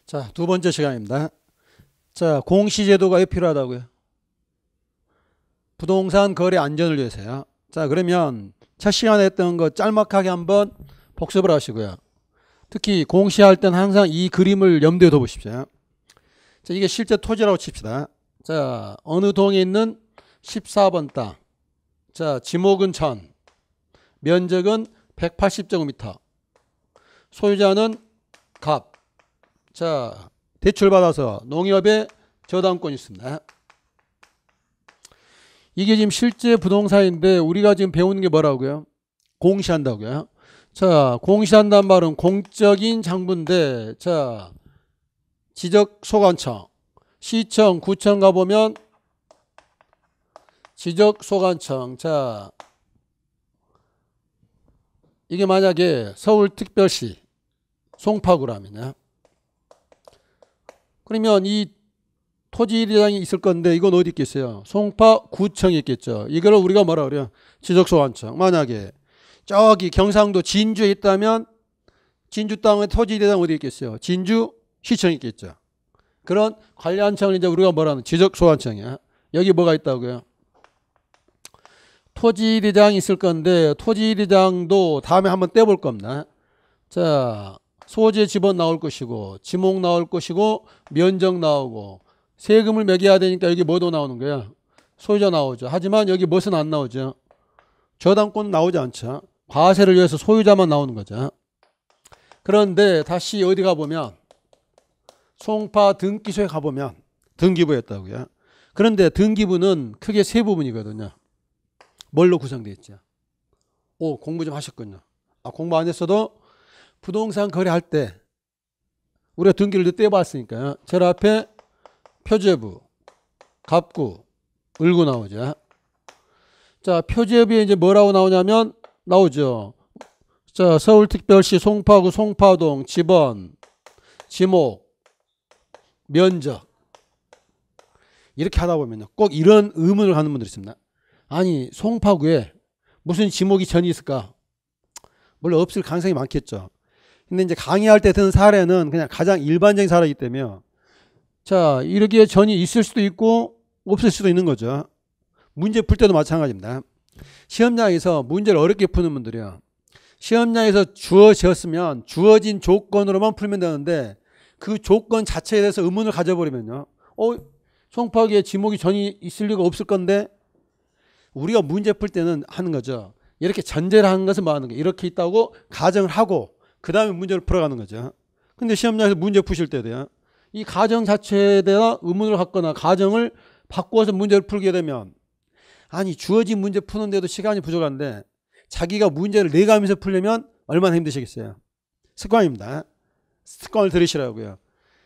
자, 두 번째 시간입니다. 자, 공시제도가 왜 필요하다고요? 부동산 거래 안전을 위해서요. 자, 그러면 첫 시간에 했던 거 짤막하게 한번 복습을 하시고요. 특히 공시할 때는 항상 이 그림을 염두에 둬 보십시오. 자, 이게 실제 토지라고 칩시다. 자, 어느 동에 있는 14번 땅. 자, 지목은 1000, 면적은 180제곱미터, 소유자는 갑. 자, 대출받아서 농협에 저당권이 있습니다. 이게 지금 실제 부동산인데 우리가 지금 배우는 게 뭐라고요? 공시한다고요. 자, 공시한다는 말은 공적인 장부인데, 자, 지적소관청, 시청, 구청 가보면 지적소관청. 자, 이게 만약에 서울특별시 송파구라면요. 그러면 이 토지대장이 있을 건데 이건 어디 있겠어요? 송파구청이 있겠죠. 이걸 우리가 뭐라 그래요? 지적소관청. 만약에 저기 경상도 진주에 있다면 진주 땅의 토지대장 어디 있겠어요? 진주시청이 있겠죠. 그런 관리한청을 이제 우리가 뭐라 하는 지적소관청이야. 여기 뭐가 있다고요? 토지대장이 있을 건데 토지대장도 다음에 한번 떼볼 겁니다. 자, 소재 지번 나올 것이고 지목 나올 것이고 면적 나오고 세금을 매겨야 되니까 여기 뭐도 나오는 거야? 소유자 나오죠. 하지만 여기 무엇은 안 나오죠? 저당권 나오지 않죠. 과세를 위해서 소유자만 나오는 거죠. 그런데 다시 어디 가보면 송파 등기소에 가보면 등기부였다고요. 그런데 등기부는 크게 세 부분이거든요. 뭘로 구성되어 있죠? 오, 공부 좀 하셨군요. 아, 공부 안 했어도 부동산 거래할 때 우리가 등기를 떼봤으니까요. 제일 앞에 표제부, 갑구, 을구 나오죠. 자, 표제부에 이제 뭐라고 나오냐면 나오죠. 자, 서울특별시 송파구 송파동 지번, 지목, 면적. 이렇게 하다 보면요. 꼭 이런 의문을 하는 분들이 있습니다. 아니, 송파구에 무슨 지목이 전이 있을까? 물론 없을 가능성이 많겠죠. 근데 이제 강의할 때 드는 사례는 그냥 가장 일반적인 사례이기 때문에 자, 이렇게 전이 있을 수도 있고 없을 수도 있는 거죠. 문제 풀 때도 마찬가지입니다. 시험장에서 문제를 어렵게 푸는 분들이요. 시험장에서 주어졌으면 주어진 조건으로만 풀면 되는데 그 조건 자체에 대해서 의문을 가져버리면요. 송파구에 지목이 전이 있을 리가 없을 건데 우리가 문제 풀 때는 하는 거죠. 이렇게 전제를 하는 것은 뭐 하는 거예요? 이렇게 있다고 가정을 하고 그 다음에 문제를 풀어가는 거죠. 근데 시험장에서 문제 푸실 때도요. 이 가정 자체에 대한 의문을 갖거나 가정을 바꾸어서 문제를 풀게 되면 아니 주어진 문제 푸는데도 시간이 부족한데 자기가 문제를 내가면서 풀려면 얼마나 힘드시겠어요. 습관입니다. 습관을 들이시라고요.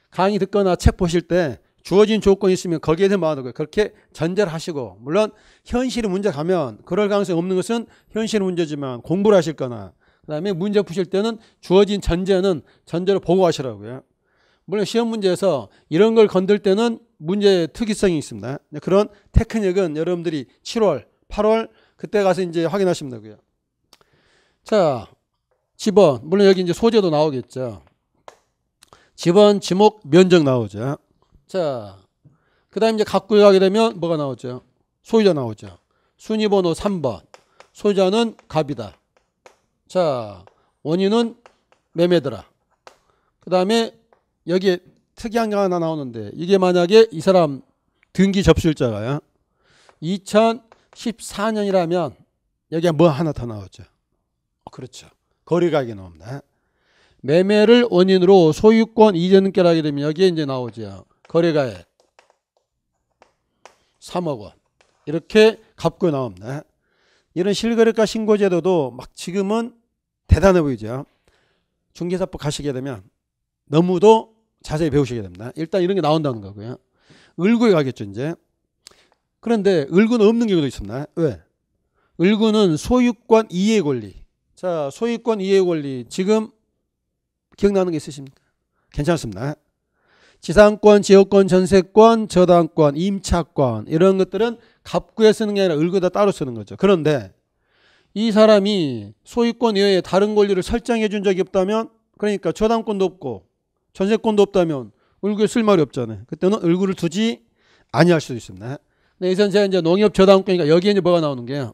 강의 듣거나 책 보실 때 주어진 조건이 있으면 거기에 대해 뭐하는 거예요. 그렇게 전제를 하시고 물론 현실의 문제 가면 그럴 가능성이 없는 것은 현실의 문제지만 공부를 하실 거나 그 다음에 문제 푸실 때는 주어진 전제는 전제로 보고 하시라고요. 물론 시험 문제에서 이런 걸 건들 때는 문제의 특이성이 있습니다. 그런 테크닉은 여러분들이 7월, 8월 그때 가서 이제 확인하시면 되고요. 자, 지번 물론 여기 이제 소재도 나오겠죠. 지번, 지목, 면적 나오죠. 자, 그 다음에 이제 갑구에 가게 되면 뭐가 나오죠? 소유자 나오죠. 순위번호 3번. 소유자는 갑이다. 자, 원인은 매매더라. 그 다음에 여기에 특이한 게 하나 나오는데 이게 만약에 이 사람 등기 접수일자가요. 2014년이라면 여기에 뭐 하나 더 나오죠. 그렇죠. 거래가액이 나옵니다. 매매를 원인으로 소유권 이전계를 하게 되면 여기에 이제 나오죠. 거래가액 3억 원. 이렇게 갑구에 나옵니다. 이런 실거래가 신고제도도 막 지금은 대단해 보이죠. 중개사법 가시게 되면 너무도 자세히 배우시게 됩니다. 일단 이런 게 나온다는 거고요. 을구에 가겠죠, 이제. 그런데 을구는 없는 경우도 있습니다. 왜? 을구는 소유권 이해 권리. 자, 소유권 이해 권리. 지금 기억나는 게 있으십니까? 괜찮습니다. 지상권, 지역권, 전세권, 저당권, 임차권 이런 것들은 갑구에 쓰는 게 아니라 을구에다 따로 쓰는 거죠. 그런데 이 사람이 소유권 이외에 다른 권리를 설정해 준 적이 없다면 그러니까 저당권도 없고 전세권도 없다면 을구에 쓸 말이 없잖아요. 그때는 을구를 두지 아니할 수도 있습니다. 네, 여기서 제가 이제 농협 저당권이니까 여기에 이제 뭐가 나오는 게요.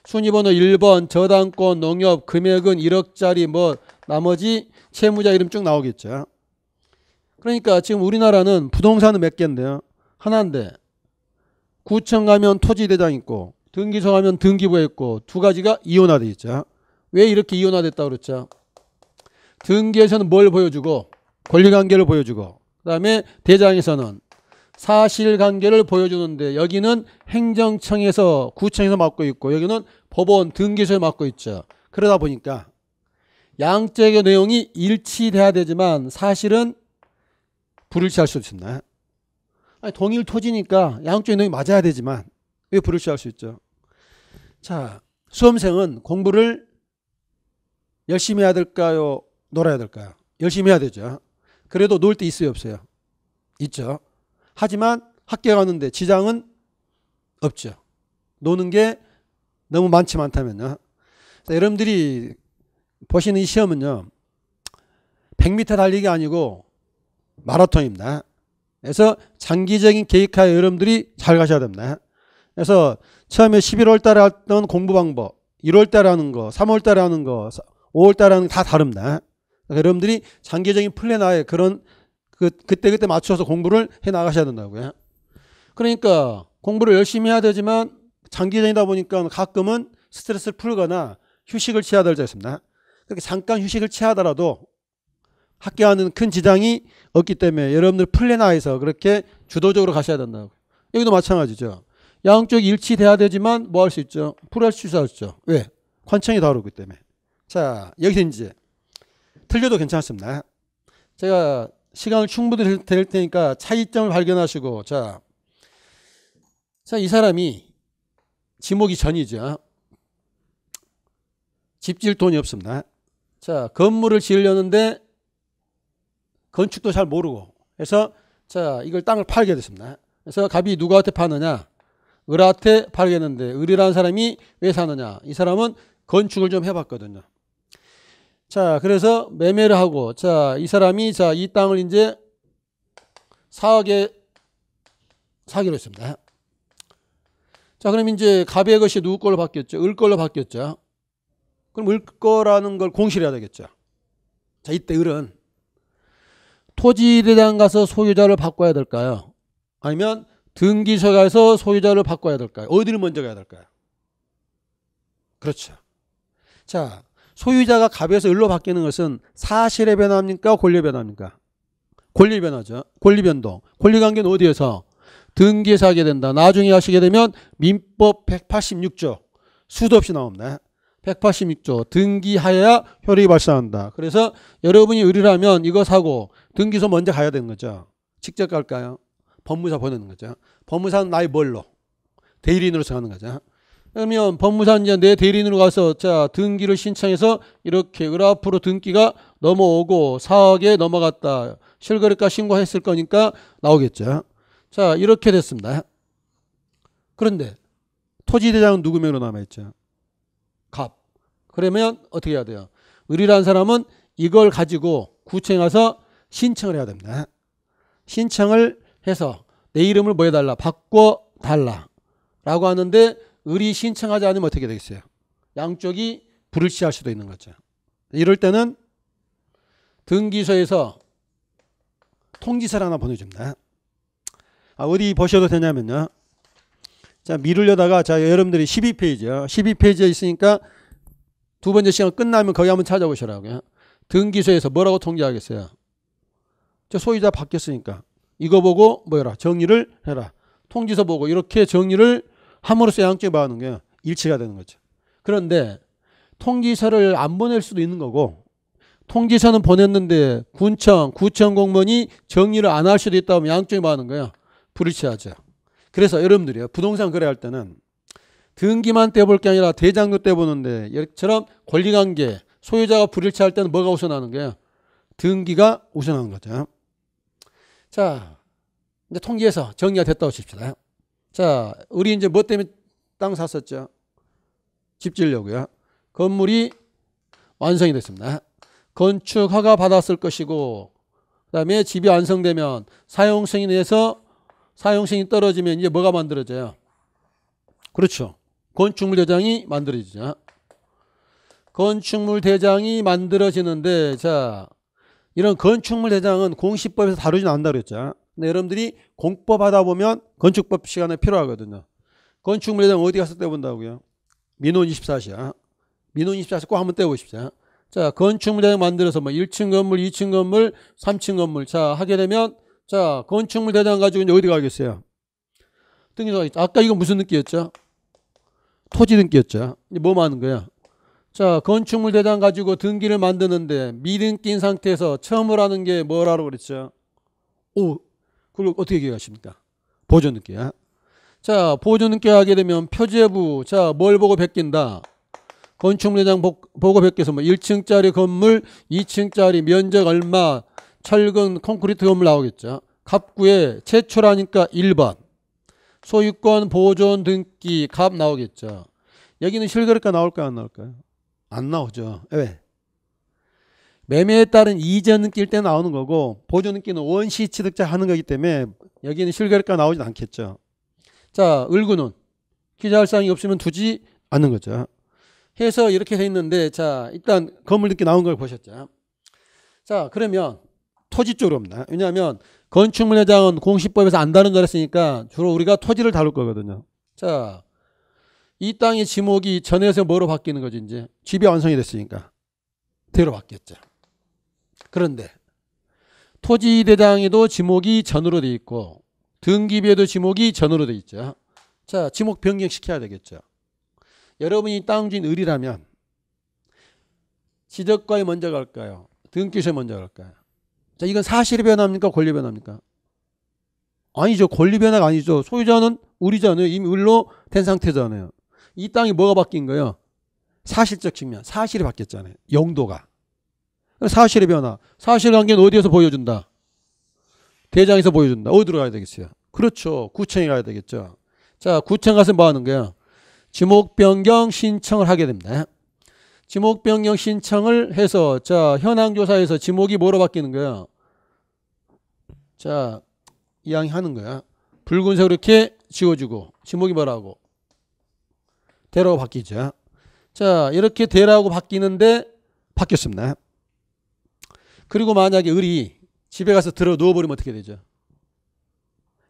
순위번호 1번 저당권 농협 금액은 1억짜리 뭐 나머지 채무자 이름 쭉 나오겠죠. 그러니까 지금 우리나라는 부동산은 몇 개인데요. 하나인데 구청 가면 토지대장 있고 등기소 가면 등기부가 있고 두 가지가 이혼화되어 있죠. 왜 이렇게 이혼화됐다고 그랬죠? 등기에서는 뭘 보여주고 권리관계를 보여주고 그다음에 대장에서는 사실관계를 보여주는데 여기는 행정청에서 구청에서 맡고 있고 여기는 법원 등기소에 맡고 있죠. 그러다 보니까 양쪽의 내용이 일치돼야 되지만 사실은 불일치할 수 있습니다. 아니, 동일 토지니까 양쪽의 내용이 맞아야 되지만 왜 불일치할 수 있죠? 자, 수험생은 공부를 열심히 해야 될까요? 놀아야 될까요? 열심히 해야 되죠. 그래도 놀 때 있어요, 없어요? 있죠. 하지만 학교 가는데 지장은 없죠. 노는 게 너무 많다면요. 자, 여러분들이 보시는 이 시험은요. 100m 달리기 아니고 마라톤입니다. 그래서 장기적인 계획하에 여러분들이 잘 가셔야 됩니다. 그래서 처음에 11월 달에 했던 공부 방법, 1월 달에 하는 거, 3월 달에 하는 거, 5월 달에 하는 거 다 다릅니다. 그러니까 여러분들이 장기적인 플랜하에 그런 그때 맞춰서 공부를 해 나가셔야 된다고요. 그러니까 공부를 열심히 해야 되지만 장기적이다 보니까 가끔은 스트레스를 풀거나 휴식을 취해야 될 때 있습니다. 그렇게 잠깐 휴식을 취하더라도 학교하는 큰 지장이 없기 때문에 여러분들 플랜하에서 그렇게 주도적으로 가셔야 된다고. 여기도 마찬가지죠. 양쪽이 일치돼야 되지만 뭐 할 수 있죠? 풀할 수 있죠. 왜? 관청이 다르기 때문에. 자, 여기서 이제 틀려도 괜찮습니다. 제가 시간을 충분히 될 테니까 차이점을 발견하시고 자, 이 사람이 지목이 전이죠. 집 지을 돈이 없습니다. 자, 건물을 지으려는데 건축도 잘 모르고 그래서 자, 이걸 땅을 팔게 됐습니다. 그래서 갑이 누구한테 파느냐? 을한테 팔겠는데 을이라는 사람이 왜 사느냐? 이 사람은 건축을 좀 해봤거든요. 자, 그래서 매매를 하고 자, 이 사람이 자, 이 땅을 이제 4억에 사기로 했습니다. 자, 그럼 이제 갑의 것이 누구 걸로 바뀌었죠? 을 걸로 바뀌었죠. 그럼 을 거라는 걸 공시를 해야 되겠죠. 자, 이때 을은 토지대장 가서 소유자를 바꿔야 될까요? 아니면 등기소 가서 소유자를 바꿔야 될까요? 어디를 먼저 가야 될까요? 그렇죠. 자, 소유자가 갑에서 을로 바뀌는 것은 사실의 변화입니까? 권리의 변화입니까? 권리의 변화죠. 권리변동. 권리관계는 어디에서? 등기에서 하게 된다. 나중에 하시게 되면 민법 186조 수도 없이 나옵니다. 186조 등기하여야 효력이 발생한다. 그래서 여러분이 을이라면 이거 사고 등기소 먼저 가야 되는 거죠. 직접 갈까요? 법무사 보내는 거죠. 법무사는 나의 뭘로? 대리인으로서 가는 거죠. 그러면 법무사는 이제 내 대리인으로 가서 자, 등기를 신청해서 이렇게 을 앞으로 등기가 넘어오고 4억에 넘어갔다. 실거래가 신고했을 거니까 나오겠죠. 자, 이렇게 됐습니다. 그런데 토지대장은 누구 명으로 남아있죠? 갑. 그러면 어떻게 해야 돼요? 을이라는 사람은 이걸 가지고 구청에 가서 신청을 해야 됩니다. 신청을 해서 내 이름을 뭐 해달라? 바꿔달라. 라고 하는데 을이 신청하지 않으면 어떻게 되겠어요? 양쪽이 불일치할 수도 있는 거죠. 이럴 때는 등기소에서 통지서를 하나 보내줍니다. 어디 보셔도 되냐면요. 자, 미루려다가 자, 여러분들이 12페이지요. 12페이지에 있으니까 두 번째 시간 끝나면 거기 한번 찾아보시라고요. 등기소에서 뭐라고 통지하겠어요? 저 소유자 바뀌었으니까 이거 보고 뭐 해라? 정리를 해라. 통지서 보고 이렇게 정리를 함으로써 양쪽이 봐하는 게 일치가 되는 거죠. 그런데 통지서를 안 보낼 수도 있는 거고 통지서는 보냈는데 구청 공무원이 정리를 안 할 수도 있다 하면 양쪽이 봐하는 거예요. 불일치하죠. 그래서 여러분들이요. 부동산 거래할 때는 등기만 떼볼 게 아니라 대장도 떼보는데 이처럼 권리관계 소유자가 불일치할 때는 뭐가 우선하는 거예요? 등기가 우선하는 거죠. 자, 이제 통지해서 정리가 됐다고 칩시다. 자, 우리 이제 뭐 때문에 땅 샀었죠? 집 지으려고요. 건물이 완성이 됐습니다. 건축 허가 받았을 것이고 그다음에 집이 완성되면 사용승인에 의해서 사용승인이 떨어지면 이제 뭐가 만들어져요? 그렇죠. 건축물 대장이 만들어지죠. 건축물 대장이 만들어지는데 자 이런 건축물 대장은 공시법에서 다루진 않는다 그랬죠. 근데 여러분들이 공법 하다 보면 건축법 시간에 필요하거든요. 건축물 대장 어디 가서 떼본다고요? 민원 24시야. 민원 24시 꼭 한번 떼보십시오. 자, 건축물 대장 만들어서 뭐 1층 건물, 2층 건물, 3층 건물. 자, 하게 되면 자, 건축물 대장 가지고 이제 어디 가겠어요? 등기소 가겠죠. 아까 이거 무슨 등기였죠? 토지 등기였죠. 이제 뭐 하는 거야? 자, 건축물 대장 가지고 등기를 만드는데 미등기인 상태에서 처음으로 하는 게 뭐라고 그랬죠? 오, 그걸 어떻게 기억하십니까? 보존 등기야. 자, 보존 등기 하게 되면 표제부, 자, 뭘 보고 베낀다? 건축물 대장 보고 베껴서 뭐 1층짜리 건물, 2층짜리 면적 얼마, 철근, 콘크리트 건물 나오겠죠. 갑구에 제출하니까 1번. 소유권 보존 등기 갑 나오겠죠. 여기는 실거래가 나올까요? 안 나올까요? 안 나오죠. 왜? 매매에 따른 이전 등기일 때 나오는 거고 보존 등기는 원시 취득자 하는 거기 때문에 여기는 실거래가 나오진 않겠죠. 자, 을구는 기재할 사항이 없으면 두지 않는 거죠. 해서 이렇게 돼 있는데 자 일단 건물 등기 나온 걸 보셨죠. 자 그러면 토지 쪽으로 옵니다. 왜냐하면 건축물 대장은 공시법에서 안 다룬 줄 알았으니까 주로 우리가 토지를 다룰 거거든요. 자, 이 땅의 지목이 전에서 뭐로 바뀌는 거지 이제 집이 완성이 됐으니까 대로 바뀌었죠. 그런데 토지 대장에도 지목이 전으로 돼 있고 등기부에도 지목이 전으로 돼 있죠. 자, 지목 변경시켜야 되겠죠. 여러분이 땅 주인 을이라면 지적과에 먼저 갈까요? 등기소에 먼저 갈까요? 자, 이건 사실이 변합니까? 권리 변합니까? 아니죠. 권리 변화가 아니죠. 소유자는 을이잖아요. 이미 을로 된 상태잖아요. 이 땅이 뭐가 바뀐 거예요? 사실적 측면. 사실이 바뀌었잖아요. 용도가. 사실의 변화. 사실관계는 어디에서 보여준다? 대장에서 보여준다. 어디로 가야 되겠어요? 그렇죠. 구청에 가야 되겠죠. 자, 구청 가서 뭐 하는 거야? 지목 변경 신청을 하게 됩니다. 지목 변경 신청을 해서 자 현황 조사에서 지목이 뭐로 바뀌는 거야? 자 이항이 하는 거야. 붉은색으로 이렇게 지워주고 지목이 뭐라고? 대라고 바뀌죠. 자 이렇게 대라고 바뀌는데 바뀌었습니다. 그리고 만약에 을이 집에 가서 들어 누워버리면 어떻게 되죠?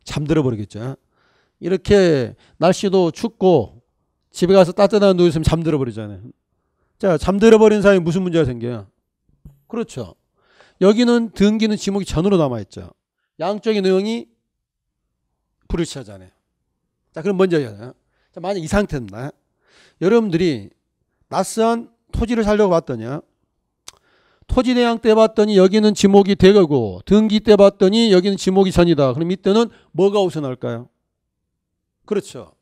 잠들어 버리겠죠. 이렇게 날씨도 춥고 집에 가서 따뜻한 누워 있으면 잠들어 버리잖아요. 자, 잠들어 버린 사람이 무슨 문제가 생겨요? 그렇죠. 여기는 등기는 지목이 전으로 남아 있죠. 양쪽의 내용이 불일치하잖아요. 자, 그럼 먼저 해요. 자, 만약 이 상태입니다. 여러분들이 낯선 토지를 살려고 봤더니 토지 대양 때 봤더니 여기는 지목이 대거고 등기 때 봤더니 여기는 지목이 전이다. 그럼 이때는 뭐가 우선할까요? 그렇죠.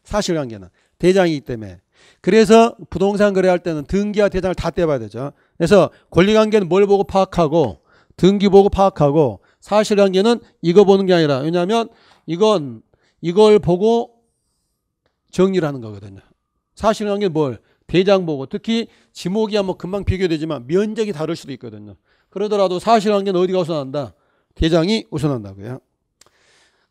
사실관계는 대장이기 때문에. 그래서 부동산 거래할 때는 등기와 대장을 다 떼봐야 되죠. 그래서 권리관계는 뭘 보고 파악하고 등기 보고 파악하고 사실관계는 이거 보는 게 아니라 왜냐하면 이걸 보고 정리를 하는 거거든요. 사실관계는 뭘? 대장 보고 특히 지목이야 뭐 금방 비교되지만 면적이 다를 수도 있거든요. 그러더라도 사실관계는 어디가 우선한다? 대장이 우선한다고요.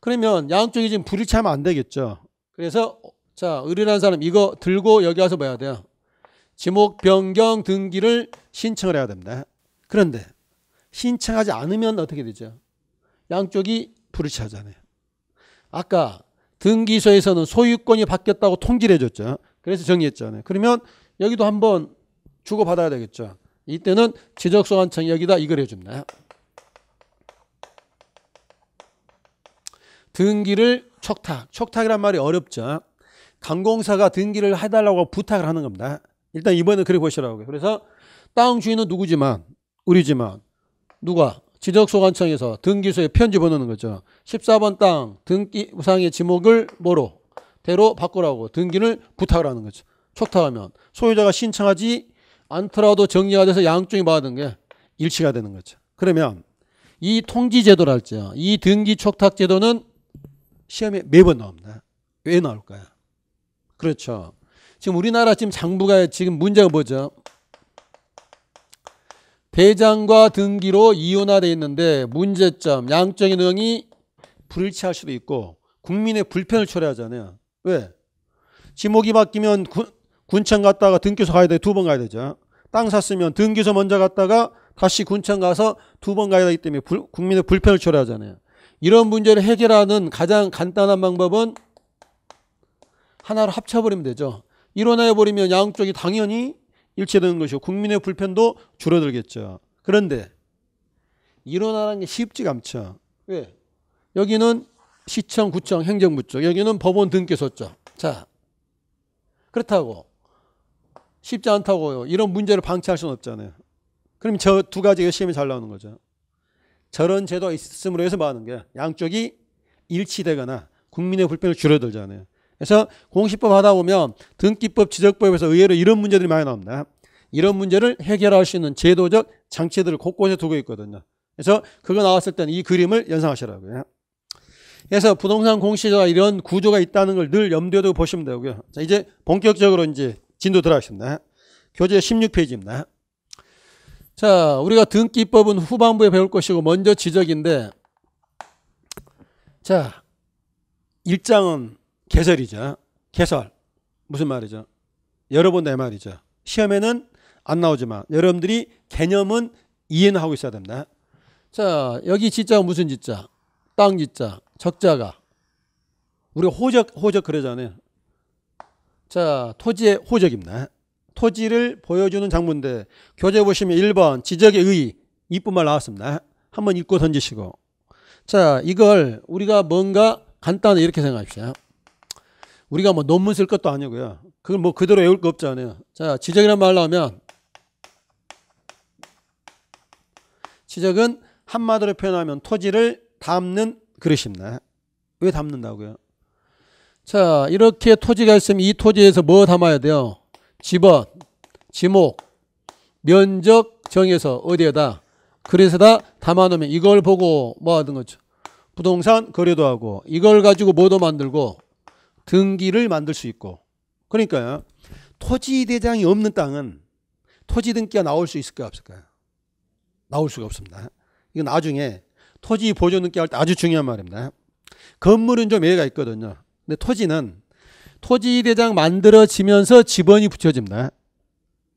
그러면 양쪽이 지금 불일치하면 안 되겠죠. 그래서 자, 을이라는 사람 이거 들고 여기 와서 뭐 해야 돼요? 지목 변경 등기를 신청을 해야 됩니다. 그런데 신청하지 않으면 어떻게 되죠? 양쪽이 불일치하잖아요. 아까 등기소에서는 소유권이 바뀌었다고 통지를 해줬죠. 그래서 정리했잖아요. 그러면 여기도 한번 주고받아야 되겠죠. 이때는 지적소관청이 여기다 이걸 해줍니다. 등기를 촉탁. 촉탁이란 말이 어렵죠. 관공사가 등기를 해달라고 부탁을 하는 겁니다. 일단 이번에 그래 보시라고요. 그래서 땅 주인은 누구지만 우리지만 누가 지적소관청에서 등기소에 편지 보내는 거죠. 14번 땅 등기 우상의 지목을 뭐로 대로 바꾸라고 등기를 부탁을 하는 거죠. 촉탁하면 소유자가 신청하지 않더라도 정리가 돼서 양쪽이 받은 게 일치가 되는 거죠. 그러면 이 통지제도랄지요. 이 등기 촉탁 제도는 시험에 매번 나옵니다. 왜 나올까요? 그렇죠. 지금 우리나라 지금 장부가 지금 문제가 뭐죠? 대장과 등기로 이혼화되어 있는데 문제점, 양적인 능이 불일치할 수도 있고 국민의 불편을 초래하잖아요. 왜? 지목이 바뀌면 군청 갔다가 등기소 가야 돼. 2번 가야 되죠. 땅 샀으면 등기소 먼저 갔다가 다시 군청 가서 2번 가야 되기 때문에 국민의 불편을 초래하잖아요. 이런 문제를 해결하는 가장 간단한 방법은 하나로 합쳐버리면 되죠. 이혼해버리면 양쪽이 당연히 일치되는 것이고 국민의 불편도 줄어들겠죠. 그런데 이혼하는 게 쉽지가 않죠. 왜? 여기는 시청, 구청, 행정부 쪽, 여기는 법원, 등기소 쪽. 자, 그렇다고 쉽지 않다고요. 이런 문제를 방치할 수는 없잖아요. 그럼 저 두 가지가 시험에 잘 나오는 거죠. 저런 제도가 있음으로 해서 뭐 하는 거야? 양쪽이 일치되거나 국민의 불편을 줄여들잖아요. 그래서 공시법 하다 보면 등기법, 지적법에서 의외로 이런 문제들이 많이 나옵니다. 이런 문제를 해결할 수 있는 제도적 장치들을 곳곳에 두고 있거든요. 그래서 그거 나왔을 때는 이 그림을 연상하시라고요. 그래서 부동산 공시제도가 이런 구조가 있다는 걸 늘 염두에 두고 보시면 되고요. 자, 이제 본격적으로 이제 진도 들어가겠습니다. 교재 16페이지입니다. 자, 우리가 등기법은 후반부에 배울 것이고 먼저 지적인데, 자, 1장은 개설이죠. 개설. 무슨 말이죠? 여러 번 내 말이죠. 시험에는 안 나오지만 여러분들이 개념은 이해는 하고 있어야 됩니다. 자, 여기 지자가 무슨 지자? 땅 지자. 적자가. 우리가 호적 그러잖아요. 자, 토지의 호적입니다. 토지를 보여주는 장문인데 교재 보시면 1번 지적의 의 이쁜 말 나왔습니다. 한번 읽고 던지시고. 자, 이걸 우리가 뭔가 간단히 이렇게 생각합시다. 우리가 뭐 논문 쓸 것도 아니고요. 그걸 뭐 그대로 외울 거 없잖아요. 자, 지적이란 말 나오면 지적은 한마디로 표현하면 토지를 담는 그릇입니다. 왜 담는다고요? 자, 이렇게 토지가 있으면 이 토지에서 뭐 담아야 돼요? 지번, 지목, 면적 정해서 어디에다 그래서다 담아놓으면 이걸 보고 뭐 하는 거죠? 부동산 거래도 하고 이걸 가지고 뭐도 만들고 등기를 만들 수 있고. 그러니까요. 토지 대장이 없는 땅은 토지 등기가 나올 수 있을까요? 없을까요? 나올 수가 없습니다. 이건 나중에 토지 보존 등기 할 때 아주 중요한 말입니다. 건물은 좀 예외가 있거든요. 근데 토지는 토지 대장 만들어지면서 지번이 붙여집니다.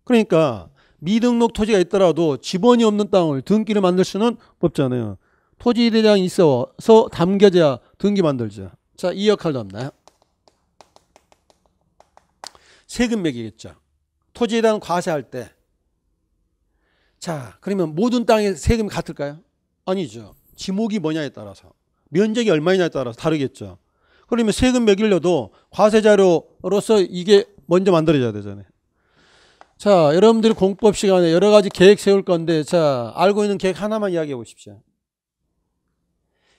그러니까 미등록 토지가 있더라도 지번이 없는 땅을 등기를 만들 수는 없잖아요. 토지 대장이 있어서 담겨져야 등기 만들죠. 자, 이 역할도 합니다. 세금 매기겠죠. 토지에 대한 과세할 때. 자, 그러면 모든 땅에 세금이 같을까요? 아니죠. 지목이 뭐냐에 따라서, 면적이 얼마냐에 따라서 다르겠죠. 그러면 세금 매기려도 과세자료로서 이게 먼저 만들어져야 되잖아요. 자, 여러분들이 공법 시간에 여러 가지 계획 세울 건데, 자, 알고 있는 계획 하나만 이야기해 보십시오.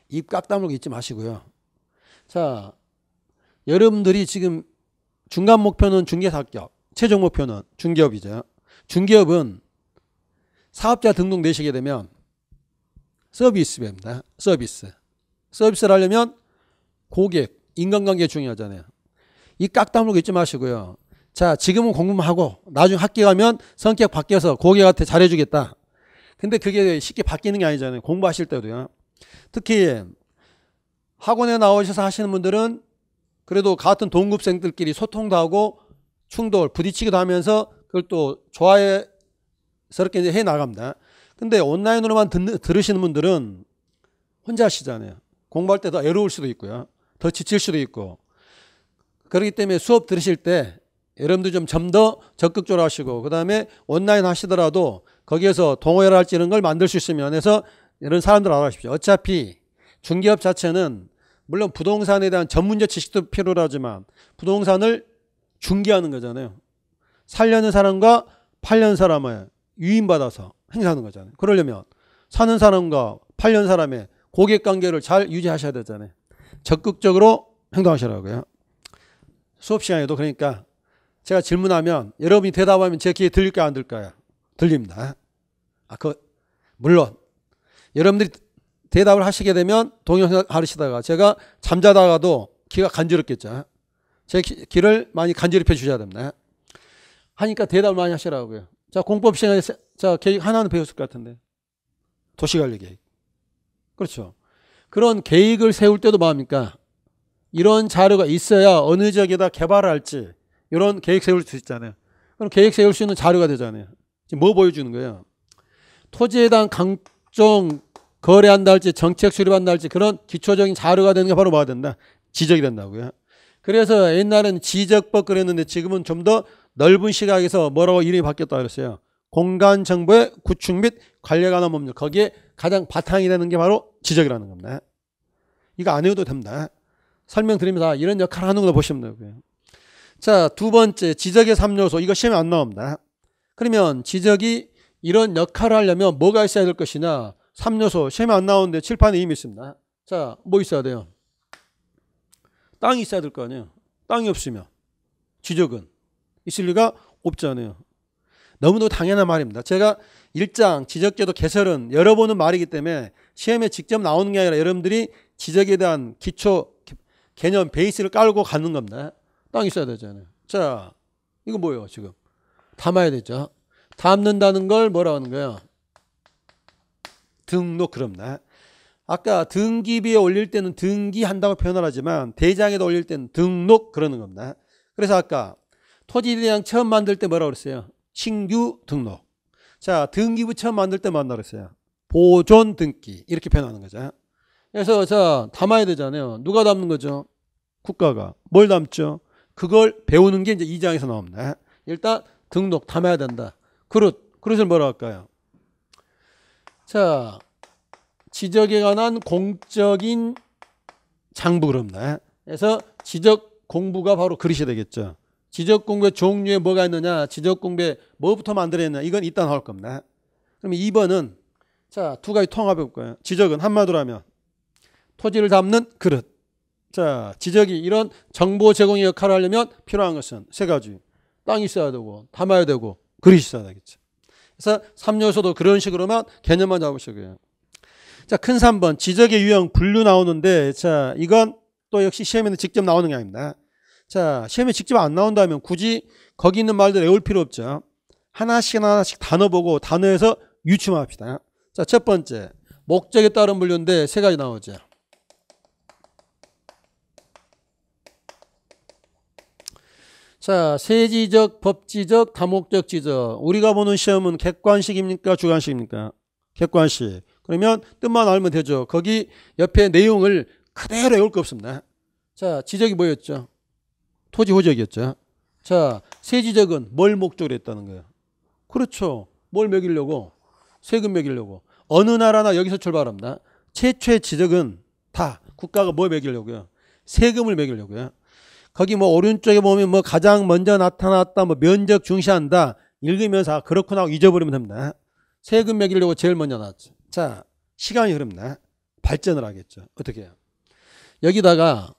입 깍 다물고 있지 마시고요. 자, 여러분들이 지금 중간 목표는 중개사 합격, 최종 목표는 중개업이죠. 중개업은 사업자 등록 내시게 되면 서비스입니다. 서비스를 하려면 고객, 인간관계 중요하잖아요. 이 깍 다물고 있지 마시고요. 자, 지금은 공부만 하고 나중에 학교 가면 성격 바뀌어서 고객한테 잘해주겠다. 근데 그게 쉽게 바뀌는 게 아니잖아요. 공부하실 때도요. 특히 학원에 나오셔서 하시는 분들은 그래도 같은 동급생들끼리 소통도 하고 충돌, 부딪히기도 하면서 그걸 또 조화스럽게 이제 해 나갑니다. 근데 온라인으로만 들으시는 분들은 혼자 하시잖아요. 공부할 때 더 외로울 수도 있고요. 더 지칠 수도 있고. 그렇기 때문에 수업 들으실 때 여러분들 좀 더 적극적으로 하시고, 그 다음에 온라인 하시더라도 거기에서 동호회를 할지 이런 걸 만들 수 있으면 해서 이런 사람들 알아가십시오. 어차피 중개업 자체는 물론 부동산에 대한 전문적 지식도 필요로 하지만 부동산을 중개하는 거잖아요. 살려는 사람과 팔려는 사람을 유인받아서 행사하는 거잖아요. 그러려면 사는 사람과 팔려는 사람의 고객관계를 잘 유지하셔야 되잖아요. 적극적으로 행동하시라고요. 수업 시간에도 그러니까 제가 질문하면 여러분이 대답하면 제 귀에 들릴까요, 안 들릴까요? 들립니다. 물론 여러분들이 대답을 하시게 되면 동영상 하시다가 제가 잠자다가도 귀가 간지럽겠죠. 제 귀를 많이 간지럽혀 주셔야 됩니다. 하니까 대답을 많이 하시라고요. 자, 공법 시간에 자, 계획 하나는 배웠을 것 같은데. 도시관리 계획. 그렇죠. 그런 계획을 세울 때도 뭐합니까? 이런 자료가 있어야 어느 지역에다 개발을 할지 이런 계획 세울 수 있잖아요. 그럼 계획 세울 수 있는 자료가 되잖아요. 지금 뭐 보여주는 거예요? 토지에 대한 강정 거래한다 할지 정책 수립한다 할지 그런 기초적인 자료가 되는 게 바로 뭐가 된다? 지적이 된다고요. 그래서 옛날에는 지적법 그랬는데 지금은 좀 더 넓은 시각에서 뭐라고 이름이 바뀌었다 그랬어요. 공간 정보의 구축 및 관리에 관한 법률. 거기에 가장 바탕이 되는 게 바로 지적이라는 겁니다. 이거 안 해도 됩니다. 설명드리면서 이런 역할을 하는 걸로 보시면 되고요. 자, 두 번째 지적의 3요소. 이거 시험에 안 나옵니다. 그러면 지적이 이런 역할을 하려면 뭐가 있어야 될 것이냐. 3요소 시험에 안 나오는데 칠판에 이미 있습니다. 자, 뭐 있어야 돼요? 땅이 있어야 될 거 아니에요. 땅이 없으면 지적은 있을 리가 없잖아요. 너무도 당연한 말입니다. 제가 일장 지적제도 개설은 열어보는 말이기 때문에 시험에 직접 나오는 게 아니라 여러분들이 지적에 대한 기초 개념 베이스를 깔고 가는 겁니다. 땅이 있어야 되잖아요. 자, 이거 뭐예요 지금? 담아야 되죠. 담는다는 걸 뭐라고 하는 거예요? 등록 그럽니다. 아까 등기비에 올릴 때는 등기한다고 표현을 하지만 대장에도 올릴 때는 등록 그러는 겁니다. 그래서 아까 토지대장 처음 만들 때 뭐라고 그랬어요? 신규 등록. 자, 등기부 처음 만들 때 뭐한다고 그랬어요? 보존 등기. 이렇게 표현하는 거죠. 그래서 자, 담아야 되잖아요. 누가 담는 거죠? 국가가. 뭘 담죠? 그걸 배우는 게 이제 2장에서 나옵니다. 일단 등록 담아야 된다. 그릇을 뭐라고 할까요? 자, 지적에 관한 공적인 장부 그럽니다. 그래서 지적 공부가 바로 그릇이 되겠죠. 지적 공부의 종류에 뭐가 있느냐, 지적 공부에 뭐부터 만들어야 했냐, 이건 이따 나올 겁니다. 그럼 2번은 자, 두 가지 통합해 볼 거예요. 지적은 한마디로 하면 토지를 담는 그릇. 자, 지적이 이런 정보 제공의 역할을 하려면 필요한 것은 세 가지. 땅이 있어야 되고, 담아야 되고, 그릇이 있어야 되겠죠. 그래서 3요소도 그런 식으로만 개념만 잡으시고요. 자, 큰 3번 지적의 유형 분류 나오는데, 자, 이건 또 역시 시험에는 직접 나오는 게 아닙니다. 자, 시험에 직접 안 나온다면 굳이 거기 있는 말들 외울 필요 없죠. 하나씩 단어 보고 단어에서 유추만 합시다. 자, 첫 번째 목적에 따른 분류인데 세 가지 나오죠. 자, 세지적, 법지적, 다목적 지적. 우리가 보는 시험은 객관식입니까? 주관식입니까? 객관식. 그러면 뜻만 알면 되죠. 거기 옆에 내용을 그대로 외울 거 없습니다. 자, 지적이 뭐였죠? 토지 호적이었죠. 자, 세지적은 뭘 목적으로 했다는 거예요? 그렇죠. 뭘 매기려고? 세금 매기려고. 어느 나라나 여기서 출발합니다. 최초의 지적은 다 국가가 뭘 매기려고요? 세금을 매기려고요. 거기 뭐 오른쪽에 보면 뭐 가장 먼저 나타났다, 뭐 면적 중시한다. 읽으면서 그렇구나 하고 잊어버리면 됩니다. 세금 매기려고 제일 먼저 나왔죠. 자, 시간이 흐릅니다. 발전을 하겠죠. 어떻게 해요? 여기다가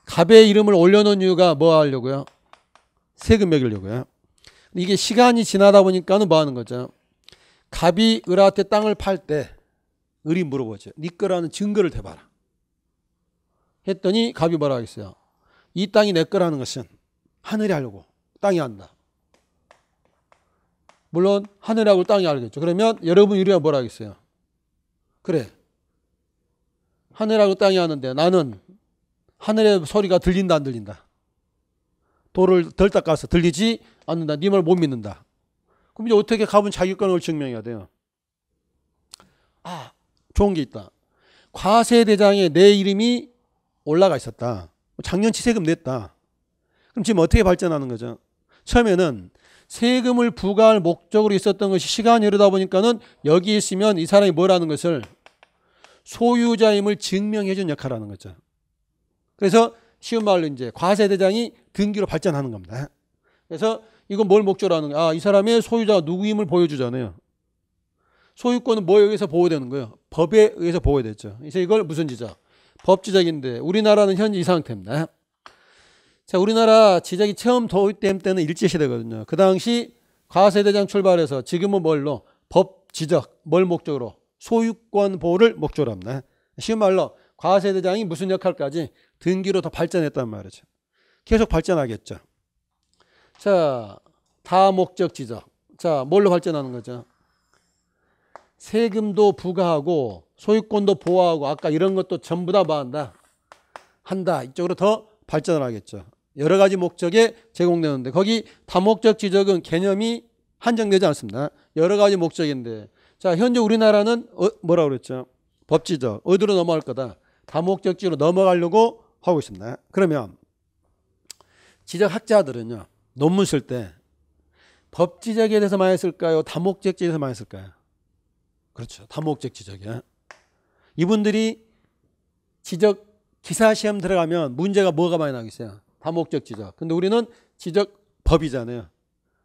갑의 이름을 올려놓은 이유가 뭐 하려고요? 세금 매기려고요. 이게 시간이 지나다 보니까는 뭐 하는 거죠? 갑이 을한테 땅을 팔 때 을이 물어보죠. 네 거라는 증거를 대봐라. 했더니 갑이 뭐라 하겠어요? 이 땅이 내 거라는 것은 하늘이 알고 땅이 안다. 물론 하늘하고 땅이 알겠죠. 그러면 여러분 우리가 뭐라 하겠어요? 그래. 하늘하고 땅이 아는데 나는 하늘의 소리가 들린다 안 들린다? 돌을 덜 닦아서 들리지 않는다. 네 말 못 믿는다. 그럼 이제 어떻게 갑은 자기권을 증명해야 돼요? 아, 좋은 게 있다. 과세대장에 내 이름이 올라가 있었다. 작년치 세금 냈다. 그럼 지금 어떻게 발전하는 거죠? 처음에는 세금을 부과할 목적으로 있었던 것이 시간이 흐르다 보니까는 여기 있으면 이 사람이 뭐라는 것을 소유자임을 증명해 준 역할을 하는 거죠. 그래서 쉬운 말로 이제 과세대장이 등기로 발전하는 겁니다. 그래서 이건 뭘 목적으로 하는 거야? 아, 이 사람의 소유자가 누구임을 보여주잖아요. 소유권은 뭐에 의해서 보호되는 거예요? 법에 의해서 보호되죠. 그래서 이걸 무슨 지적? 법지적인데 우리나라는 현재 이 상태입니다. 자, 우리나라 지적이 처음 도입된 때는 일제시대거든요. 그 당시 과세대장 출발해서 지금은 뭘로? 법지적, 뭘 목적으로? 소유권 보호를 목적으로 합니다. 쉬운 말로 과세대장이 무슨 역할까지? 등기로 더 발전했단 말이죠. 계속 발전하겠죠. 자, 다목적 지적. 자, 뭘로 발전하는 거죠? 세금도 부과하고 소유권도 보호하고 아까 이런 것도 전부 다 뭐한다? 한다. 이쪽으로 더 발전을 하겠죠. 여러 가지 목적에 제공되는데 거기 다목적 지적은 개념이 한정되지 않습니다. 여러 가지 목적인데 자, 현재 우리나라는 뭐라고 그랬죠? 법지적. 어디로 넘어갈 거다? 다목적지로 넘어가려고 하고 있습니다. 그러면 지적학자들은요. 논문 쓸 때 법지적에 대해서 많이 쓸까요? 다목적지에 대해서 많이 쓸까요? 그렇죠. 다목적 지적이야. 이분들이 지적 기사 시험 들어가면 문제가 뭐가 많이 나겠어요? 다목적 지적. 근데 우리는 지적법이잖아요.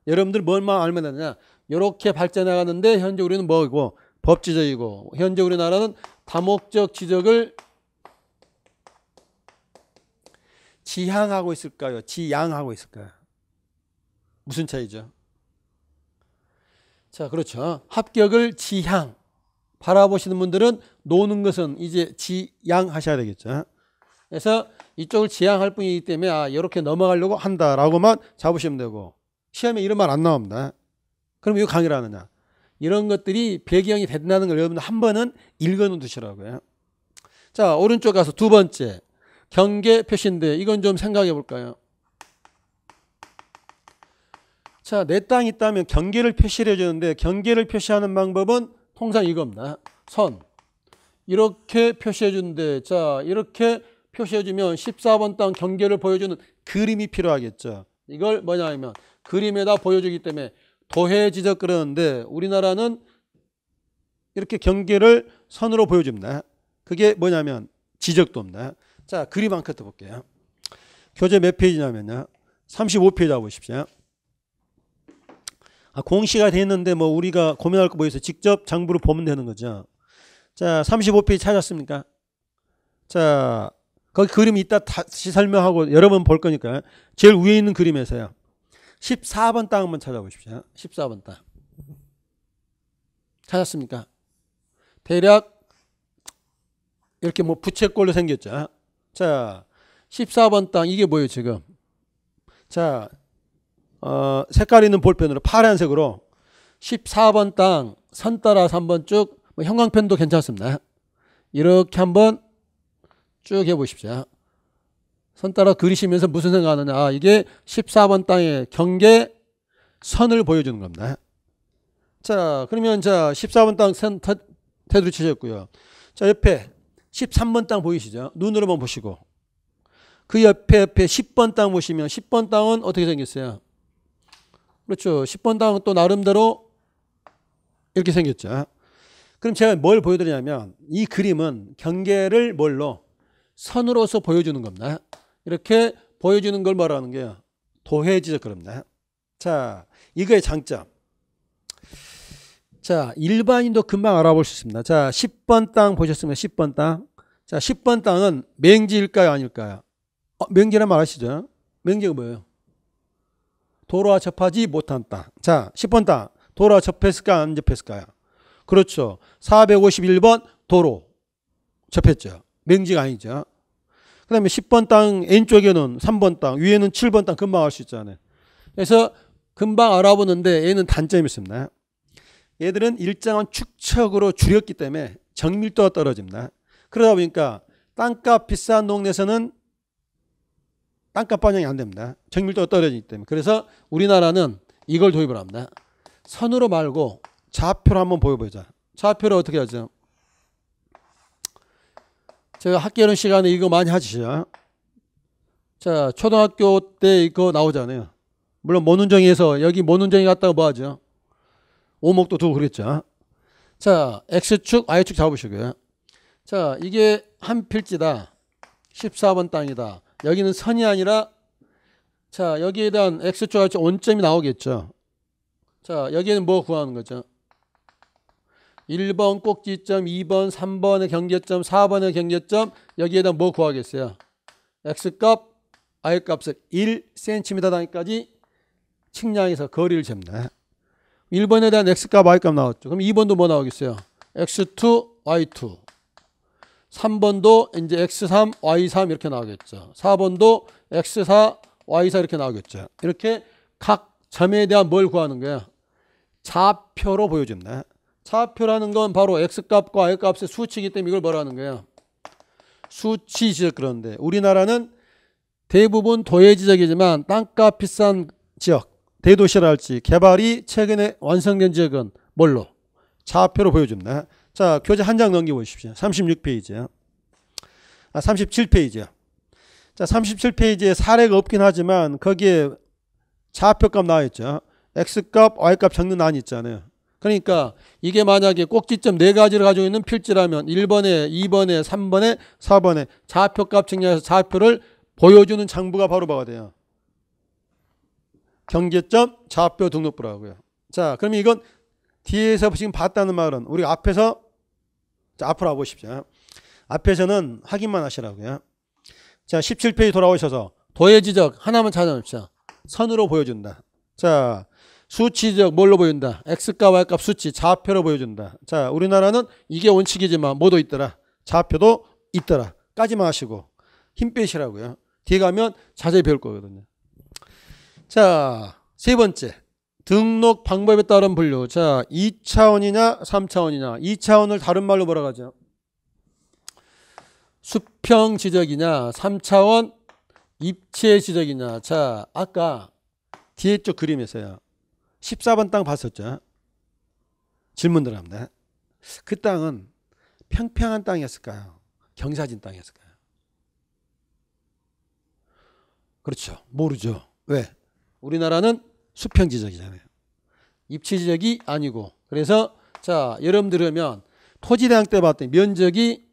여러분들 뭘만 알면 되느냐? 이렇게 발전해 가는데 현재 우리는 뭐고? 법지적이고 현재 우리나라는 다목적 지적을 지향하고 있을까요? 지양하고 있을까요? 무슨 차이죠? 자, 그렇죠. 합격을 지향 바라보시는 분들은 노는 것은 이제 지양하셔야 되겠죠. 그래서 이쪽을 지향할 뿐이기 때문에 이렇게 넘어가려고 한다라고만 잡으시면 되고 시험에 이런 말 안 나옵니다. 그럼 이거 강의를 하느냐? 이런 것들이 배경이 된다는 걸 여러분들 한 번은 읽어놓으 두시라고요. 자, 오른쪽 가서 두 번째 경계 표시인데 이건 좀 생각해 볼까요? 자, 내 땅이 있다면 경계를 표시를 해주는데 경계를 표시하는 방법은 통상 이겁니다. 선 이렇게 표시해 주는데 자, 이렇게 표시해 주면 14번 땅 경계를 보여주는 그림이 필요하겠죠. 이걸 뭐냐 하면 그림에다 보여주기 때문에 도해 지적 그러는데 우리나라는 이렇게 경계를 선으로 보여줍니다. 그게 뭐냐면 지적도입니다. 자, 그림 한 컷 더 볼게요. 교재 몇 페이지냐면요. 35페이지 가보십시오. 공시가 돼 있는데 뭐 우리가 고민할 거 뭐 있어요? 직접 장부로 보면 되는 거죠. 자, 35페이지 찾았습니까? 자, 거기 그림 이따 다시 설명하고 여러 번 볼 거니까 제일 위에 있는 그림에서요. 14번 땅 한번 찾아보십시오. 14번 땅. 찾았습니까? 대략 이렇게 뭐 부채꼴로 생겼죠. 자, 14번 땅 이게 뭐예요 지금? 자, 색깔 있는 볼펜으로 파란색으로 14번 땅 선 따라서 한번 쭉 뭐 형광펜도 괜찮습니다. 이렇게 한번 쭉 해보십시오. 선 따라 그리시면서 무슨 생각하느냐? 이게 14번 땅의 경계 선을 보여주는 겁니다. 자, 그러면 자 14번 땅 선 테두리 치셨고요. 자, 옆에 13번 땅 보이시죠? 눈으로만 보시고 그 옆에 10번 땅 보시면 10번 땅은 어떻게 생겼어요? 그렇죠. 10번 땅은 또 나름대로 이렇게 생겼죠. 그럼 제가 뭘 보여드리냐면 이 그림은 경계를 뭘로? 선으로서 보여주는 겁니다. 이렇게 보여주는 걸 뭐라는 게요? 도해지적 그럽니다. 자, 이거의 장점. 자, 일반인도 금방 알아볼 수 있습니다. 자, 10번 땅 보셨습니까? 10번 땅. 자, 10번 땅은 맹지일까요? 아닐까요? 맹지란 말 아시죠? 맹지가 뭐예요? 도로와 접하지 못한 땅. 자, 10번 땅. 도로와 접했을까? 안 접했을까요? 그렇죠. 451번 도로 접했죠. 맹지가 아니죠. 그 다음에 10번 땅 N쪽에는 3번 땅, 위에는 7번 땅 금방 알 수 있잖아요. 그래서 금방 알아보는데 얘는 단점이 있습니다. 얘들은 일정한 축척으로 줄였기 때문에 정밀도가 떨어집니다. 그러다 보니까 땅값 비싼 동네에서는 땅값 반영이 안 됩니다. 정밀도가 떨어지기 때문에. 그래서 우리나라는 이걸 도입을 합니다. 선으로 말고 좌표로 한번 보여보자. 좌표를 어떻게 하죠? 제가 학교하는 시간에 이거 많이 하시죠. 자, 초등학교 때 이거 나오잖아요. 물론 모눈정이에서 여기 모눈정이 갔다가 뭐 하죠? 오목도 두고 그랬죠. 자, X축, Y축 잡으시고요. 자, 이게 한 필지다. 14번 땅이다. 여기는 선이 아니라 자, 여기에 대한 X축, Y축 원점이 나오겠죠. 자, 여기에는 뭐 구하는 거죠? 1번 꼭지점, 2번, 3번의 경계점, 4번의 경계점 여기에다 뭐 구하겠어요? X값, Y값을 1cm 단위까지 측량해서 거리를 잽니다. 1번에 대한 X값, Y값 나왔죠. 그럼 2번도 뭐 나오겠어요? X2, Y2 3번도 이제 X3, Y3 이렇게 나오겠죠. 4번도 X4, Y4 이렇게 나오겠죠. 이렇게 각 점에 대한 뭘 구하는 거야? 좌표로 보여줍니다. 좌표라는 건 바로 x값과 y값의 수치이기 때문에 이걸 뭐라 하는 거야? 수치 지적. 그런데 우리나라는 대부분 도해 지역이지만 땅값 비싼 지역, 대도시라 할지 개발이 최근에 완성된 지역은 뭘로? 좌표로 보여줍니다. 자, 교재 한 장 넘겨보십시오. 36페이지요. 37페이지요. 자, 37페이지에 사례가 없긴 하지만 거기에 좌표값 나와 있죠. x값, y값 적는 란이 있잖아요. 그러니까 이게 만약에 꼭지점 4가지를 가지고 있는 필지라면 1번에, 2번에, 3번에, 4번에 좌표값 측량해서 좌표를 보여주는 장부가 바로 뭐가 돼요? 경계점 좌표 등록부라고요. 자, 그러면 이건 뒤에서 지금 봤다는 말은 우리 앞에서, 자, 앞으로 와보십시오. 앞에서는 확인만 하시라고요. 자, 17페이지 돌아오셔서 도해 지적 하나만 찾아놓읍시다. 선으로 보여준다. 자, 수치 지적 뭘로 보여준다? x값, y값 수치 좌표로 보여준다. 자, 우리나라는 이게 원칙이지만 뭐도 있더라? 좌표도 있더라. 까지만 하시고 힘 빼시라고요. 뒤에 가면 자세히 배울 거거든요. 자, 세 번째. 등록 방법에 따른 분류. 자, 2차원이냐 3차원이냐. 2차원을 다른 말로 뭐라고 하죠? 수평 지적이냐 3차원 입체 지적이냐. 자, 아까 뒤에 쪽 그림에서요. 14번 땅 봤었죠? 질문 들어갑니다. 그 땅은 평평한 땅이었을까요? 경사진 땅이었을까요? 그렇죠. 모르죠. 왜? 우리나라는 수평 지적이잖아요. 입체 지적이 아니고. 그래서 자, 여러분들 그러면 토지대항 때 봤더니 면적이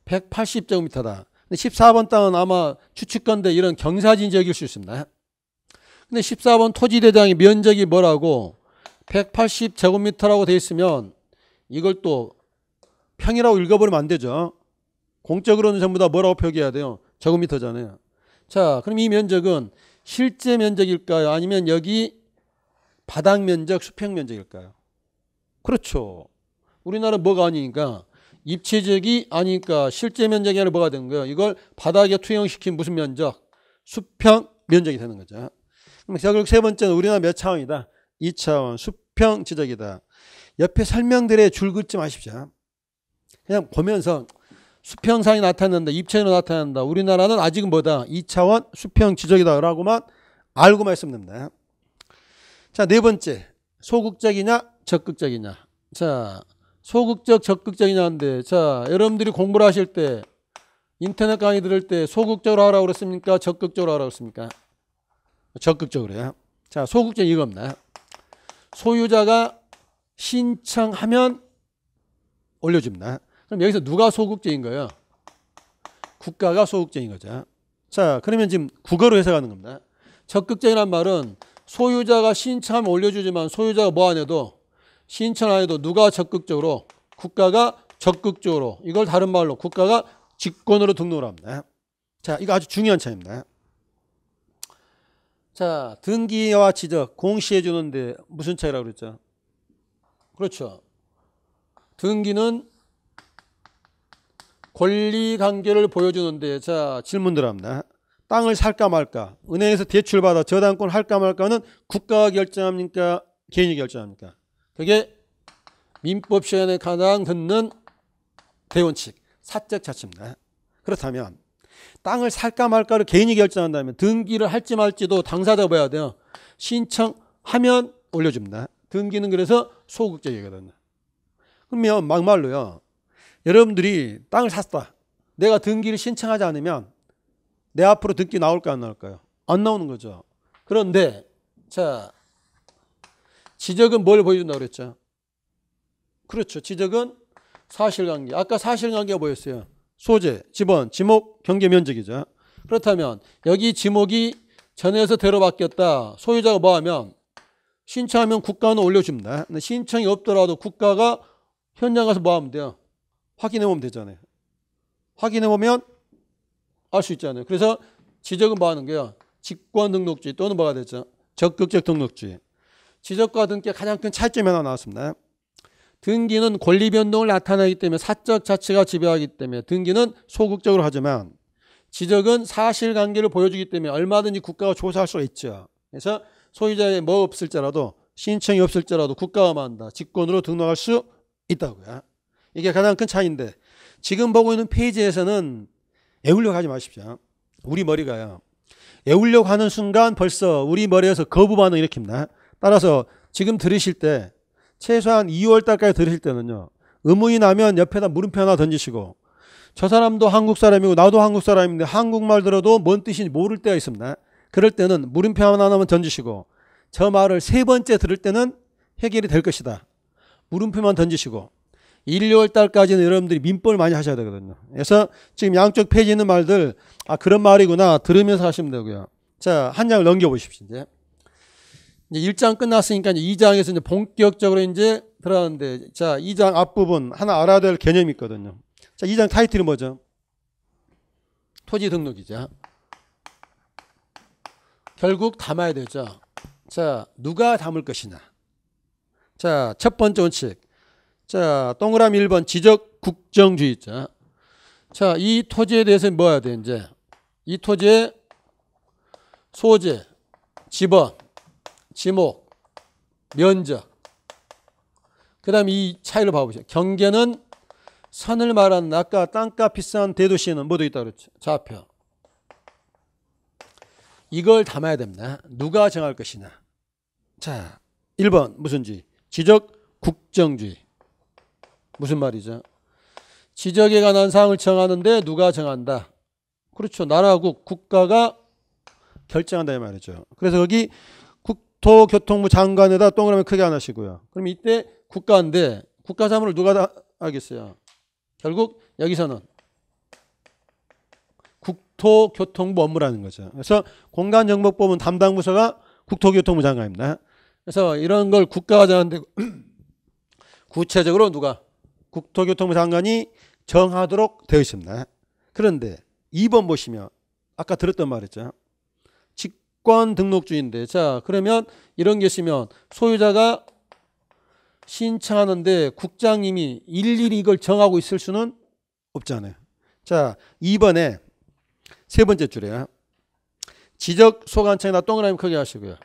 180제곱미터다. 근데 14번 땅은 아마 추측건데 이런 경사진 지역일 수 있습니다. 근데 14번 토지대장의 면적이 뭐라고 180제곱미터라고 되어 있으면 이걸 또 평이라고 읽어버리면 안 되죠. 공적으로는 전부 다 뭐라고 표기해야 돼요? 제곱미터잖아요. 자, 그럼 이 면적은 실제 면적일까요? 아니면 여기 바닥 면적, 수평 면적일까요? 그렇죠. 우리나라는 뭐가 아니니까 입체적이 아니니까 실제 면적이 아니라 뭐가 되는 거예요? 이걸 바닥에 투영시킨 무슨 면적? 수평 면적이 되는 거죠. 그럼 결국 세 번째는 우리나라 몇 차원이다? 2차원 수평 지적이다. 옆에 설명들에 줄 긋지 마십시오. 그냥 보면서 수평상이 나타난다, 입체로 나타난다. 우리나라는 아직은 뭐다? 2차원 수평 지적이다 라고만 알고만 있으면 됩니다. 자, 네 번째. 소극적이냐 적극적이냐. 자, 소극적 적극적이냐인데, 자, 여러분들이 공부를 하실 때 인터넷 강의 들을 때 소극적으로 하라고 그랬습니까? 적극적으로 하라고 그랬습니까? 적극적으로요. 자, 소극적 이겁니다. 소유자가 신청하면 올려줍니다. 그럼 여기서 누가 소극적인 거예요? 국가가 소극적인 거죠. 자, 그러면 지금 국어로 해석하는 겁니다. 적극적이란 말은 소유자가 신청하면 올려주지만 소유자가 뭐 안 해도 신청 안 해도 누가 적극적으로? 국가가 적극적으로. 이걸 다른 말로 국가가 직권으로 등록을 합니다. 자, 이거 아주 중요한 차이입니다. 자, 등기와 지적 공시해 주는데 무슨 차이라고 그랬죠? 그렇죠. 등기는 권리관계를 보여주는데, 자, 질문 들어갑니다. 땅을 살까 말까? 은행에서 대출받아 저당권을 할까 말까는 국가가 결정합니까? 개인이 결정합니까? 그게 민법 시간에 가장 듣는 대원칙, 사적 자치입니다. 그렇다면 땅을 살까 말까를 개인이 결정한다면 등기를 할지 말지도 당사자가 뭐야 돼요? 신청하면 올려줍니다. 등기는 그래서 소극적이거든요. 그러면 막말로요. 여러분들이 땅을 샀다. 내가 등기를 신청하지 않으면 내 앞으로 등기 나올까 안 나올까요? 안 나오는 거죠. 그런데 자, 지적은 뭘 보여준다고 그랬죠? 그렇죠. 지적은 사실관계. 아까 사실관계가 뭐였어요? 소재, 지번, 지목, 경계 면적이죠. 그렇다면 여기 지목이 전에서 대로 바뀌었다. 소유자가 뭐하면 신청하면 국가는 올려줍니다. 근데 신청이 없더라도 국가가 현장 가서 뭐하면 돼요? 확인해보면 되잖아요. 확인해보면 알 수 있잖아요. 그래서 지적은 뭐하는 거예요? 직권등록주의 또는 뭐가 됐죠? 적극적 등록주의. 지적과 등기의 가장 큰 차이점이 하나 나왔습니다. 등기는 권리 변동을 나타내기 때문에 사적 자치가 지배하기 때문에 등기는 소극적으로 하지만 지적은 사실관계를 보여주기 때문에 얼마든지 국가가 조사할 수가 있죠. 그래서 소유자에 뭐 없을지라도 신청이 없을지라도 국가가 만다. 직권으로 등록할 수 있다고요. 이게 가장 큰 차이인데 지금 보고 있는 페이지에서는 애우려고 하지 마십시오. 우리 머리가요. 애우려고 하는 순간 벌써 우리 머리에서 거부 반응 일으킵니다. 따라서 지금 들으실 때 최소한 2월 달까지 들으실 때는요. 의문이 나면 옆에다 물음표 하나 던지시고 저 사람도 한국 사람이고 나도 한국 사람인데 한국말 들어도 뭔 뜻인지 모를 때가 있습니다. 그럴 때는 물음표 하나만 던지시고 저 말을 3번째 들을 때는 해결이 될 것이다. 물음표만 던지시고 1, 2월 달까지는 여러분들이 민법을 많이 하셔야 되거든요. 그래서 지금 양쪽 페이지에 있는 말들 그런 말이구나 들으면서 하시면 되고요. 자, 한 장을 넘겨보십시오. 이제 1장 끝났으니까 이제 2장에서 이제 본격적으로 이제 들어가는데 자, 2장 앞부분 하나 알아야 될 개념이 있거든요. 자, 2장 타이틀이 뭐죠? 토지 등록이죠. 결국 담아야 되죠. 자, 누가 담을 것이냐. 자, 첫 번째 원칙. 자, 동그라미 1번 지적 국정주의자. 자, 이 토지에 대해서 뭐 해야 돼, 이제? 이 토지의 소재, 지번, 지목, 면적. 그 다음에 이 차이를 봐보세요. 경계는 선을 말하는 아까 땅값 비싼 대도시에는 뭐도 있다 그랬죠? 좌표. 이걸 담아야 됩니다. 누가 정할 것이냐. 자, 1번 무슨 주의? 지적 국정주의. 무슨 말이죠? 지적에 관한 사항을 정하는데 누가 정한다? 그렇죠. 나라국, 국가가 결정한다 이 말이죠. 그래서 여기 국토교통부 장관에다 동그라미 크게 안 하시고요. 그럼 이때 국가인데 국가 사무를 누가 다 하겠어요? 결국 여기서는 국토교통부 업무라는 거죠. 그래서 공간정보법은 담당 부서가 국토교통부 장관입니다. 그래서 이런 걸 국가가 정하는데 구체적으로 누가? 국토교통부 장관이 정하도록 되어 있습니다. 그런데 2번 보시면 아까 들었던 말이죠. 직권 등록주의인데 자 그러면 이런 게 있으면 소유자가 신청하는데 국장님이 일일이 이걸 정하고 있을 수는 없잖아요. 자 2번에 세 번째 줄이에요. 지적 소관청에다 동그라미 크게 하시고요.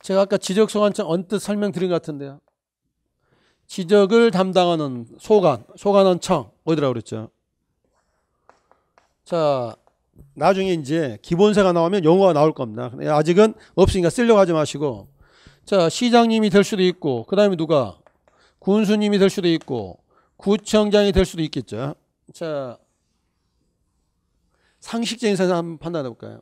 제가 아까 지적 소관청 언뜻 설명드린 것 같은데요. 지적을 담당하는 소관은 청 어디라고 그랬죠? 자 나중에 이제 기본세가 나오면 용어가 나올 겁니다. 아직은 없으니까 쓰려고 하지 마시고 자 시장님이 될 수도 있고 그 다음에 누가? 군수님이 될 수도 있고 구청장이 될 수도 있겠죠. 자 상식적인 세상 한번 판단해 볼까요?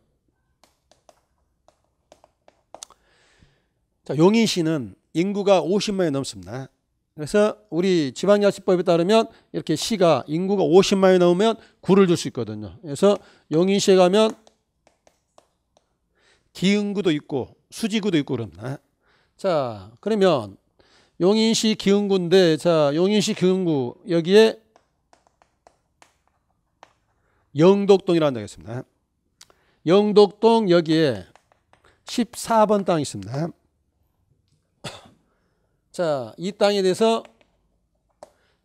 자 용인시는 인구가 50만이 넘습니다. 그래서 우리 지방자치법에 따르면 이렇게 시가 인구가 50만이 넘으면 구를 줄 수 있거든요. 그래서 용인시에 가면 기흥구도 있고 수지구도 있고 그럽니다. 자 그러면 용인시 기흥구인데 자 용인시 기흥구 여기에 영덕동이라는 데가 있습니다. 영덕동 여기에 14번 땅이 있습니다. 자, 이 땅에 대해서